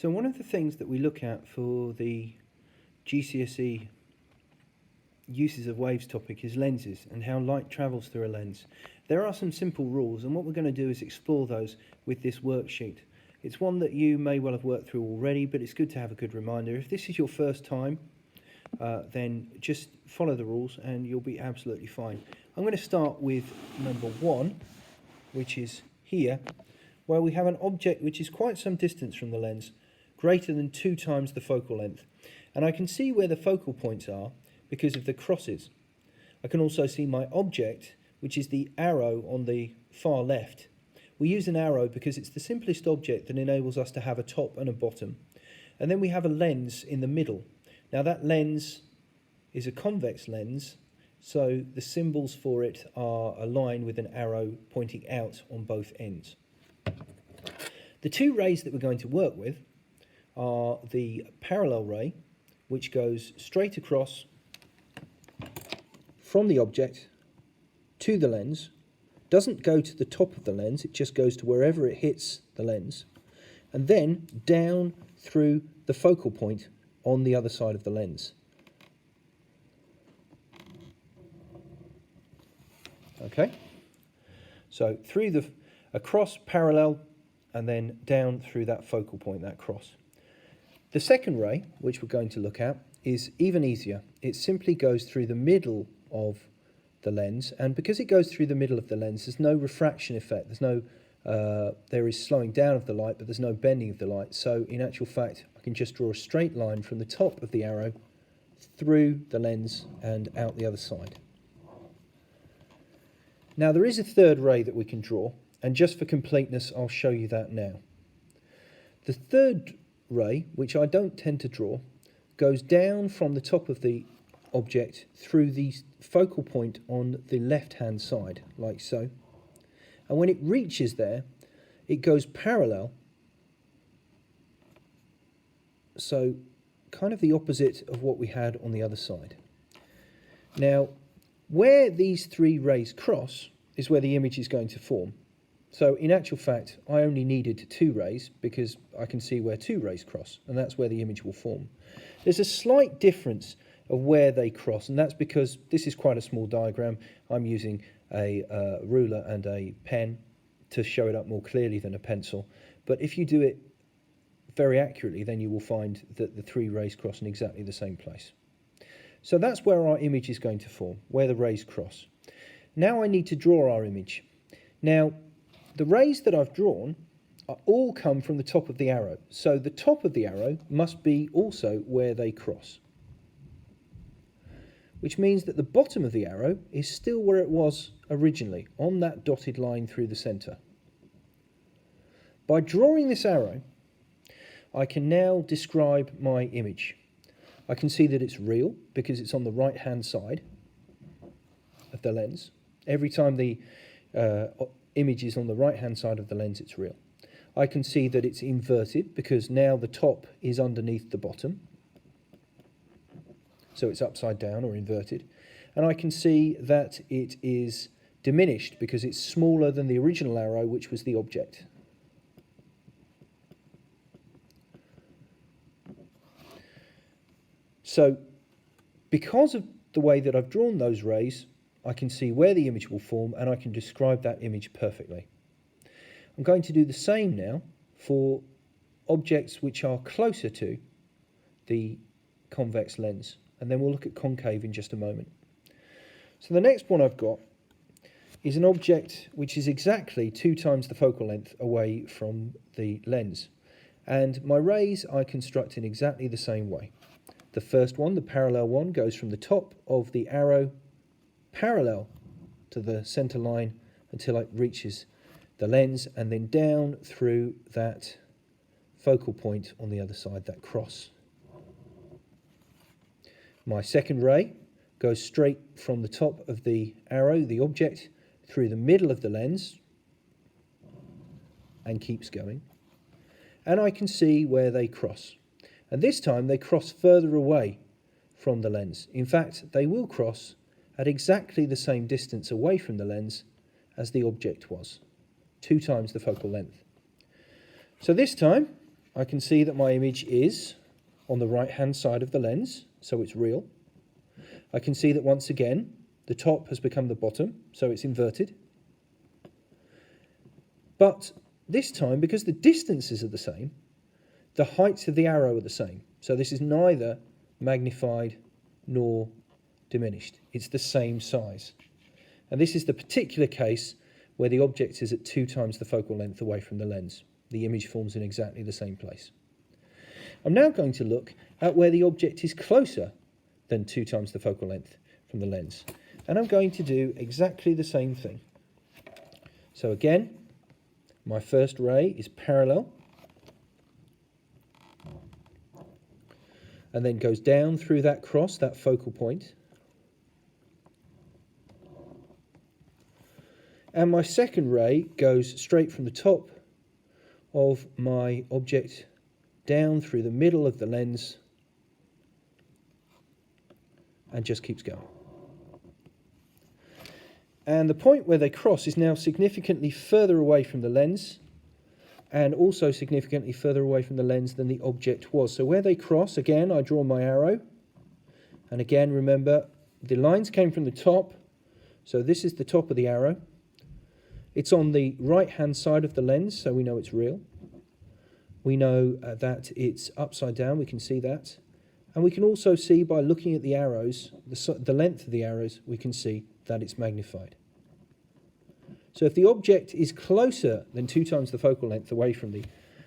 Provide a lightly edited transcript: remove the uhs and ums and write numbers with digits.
So one of the things that we look at for the GCSE uses of waves topic is lenses and how light travels through a lens. There are some simple rules, and what we're going to do is explore those with this worksheet. It's one that you may well have worked through already, but it's good to have a good reminder. If this is your first time, then just follow the rules and you'll be absolutely fine. I'm going to start with number 1, which is here, where we have an object which is quite some distance from the lens, greater than 2 times the focal length. And I can see where the focal points are because of the crosses. I can also see my object, which is the arrow on the far left. We use an arrow because it's the simplest object that enables us to have a top and a bottom. And then we have a lens in the middle. Now that lens is a convex lens, so the symbols for it are a line with an arrow pointing out on both ends. The 2 rays that we're going to work with are the parallel ray, which goes straight across from the object to the lens, doesn't go to the top of the lens, it just goes to wherever it hits the lens, and then down through the focal point on the other side of the lens. Okay, so through across, parallel, and then down through that focal point, that cross. The second ray, which we're going to look at, is even easier. It simply goes through the middle of the lens, and because it goes through the middle of the lens, there's no refraction effect. There is slowing down of the light, but there's no bending of the light. So in actual fact, I can just draw a straight line from the top of the arrow through the lens and out the other side. Now there is a third ray that we can draw, and just for completeness, I'll show you that now. The third ray, which I don't tend to draw, goes down from the top of the object through the focal point on the left-hand side, like so. And when it reaches there, it goes parallel, so kind of the opposite of what we had on the other side. Now, where these 3 rays cross is where the image is going to form. So in actual fact, I only needed 2 rays because I can see where 2 rays cross, and that's where the image will form. There's a slight difference of where they cross, and that's because this is quite a small diagram. I'm using a ruler and a pen to show it up more clearly than a pencil. But if you do it very accurately, then you will find that the 3 rays cross in exactly the same place. So that's where our image is going to form, where the rays cross. Now I need to draw our image. Now, the rays that I've drawn all come from the top of the arrow. So the top of the arrow must be also where they cross, which means that the bottom of the arrow is still where it was originally, on that dotted line through the centre. By drawing this arrow, I can now describe my image. I can see that it's real because it's on the right-hand side of the lens. Every time the image is on the right-hand side of the lens, it's real. I can see that it's inverted because now the top is underneath the bottom. So it's upside down or inverted. And I can see that it is diminished because it's smaller than the original arrow, which was the object. So because of the way that I've drawn those rays, I can see where the image will form, and I can describe that image perfectly. I'm going to do the same now for objects which are closer to the convex lens, and then we'll look at concave in just a moment. So the next one I've got is an object which is exactly 2 times the focal length away from the lens, and my rays I construct in exactly the same way. The first one, the parallel one, goes from the top of the arrow parallel to the center line until it reaches the lens, and then down through that focal point on the other side, that cross. My second ray goes straight from the top of the arrow, the object, through the middle of the lens and keeps going. And I can see where they cross. And this time they cross further away from the lens. In fact, they will cross at exactly the same distance away from the lens as the object was, 2 times the focal length. So this time I can see that my image is on the right-hand side of the lens, so it's real. I can see that once again, the top has become the bottom, so it's inverted. But this time, because the distances are the same, the heights of the arrow are the same. So this is neither magnified nor diminished. It's the same size. And this is the particular case where the object is at 2 times the focal length away from the lens. The image forms in exactly the same place. I'm now going to look at where the object is closer than 2 times the focal length from the lens. And I'm going to do exactly the same thing. So again, my first ray is parallel and then goes down through that cross, that focal point. And my second ray goes straight from the top of my object down through the middle of the lens and just keeps going. And the point where they cross is now significantly further away from the lens and also significantly further away from the lens than the object was. So where they cross, again, I draw my arrow. And again, remember, the lines came from the top. So this is the top of the arrow. It's on the right-hand side of the lens, so we know it's real. We know that it's upside down, we can see that. And we can also see by looking at the arrows, the length of the arrows, we can see that it's magnified. So if the object is closer than 2 times the focal length away from the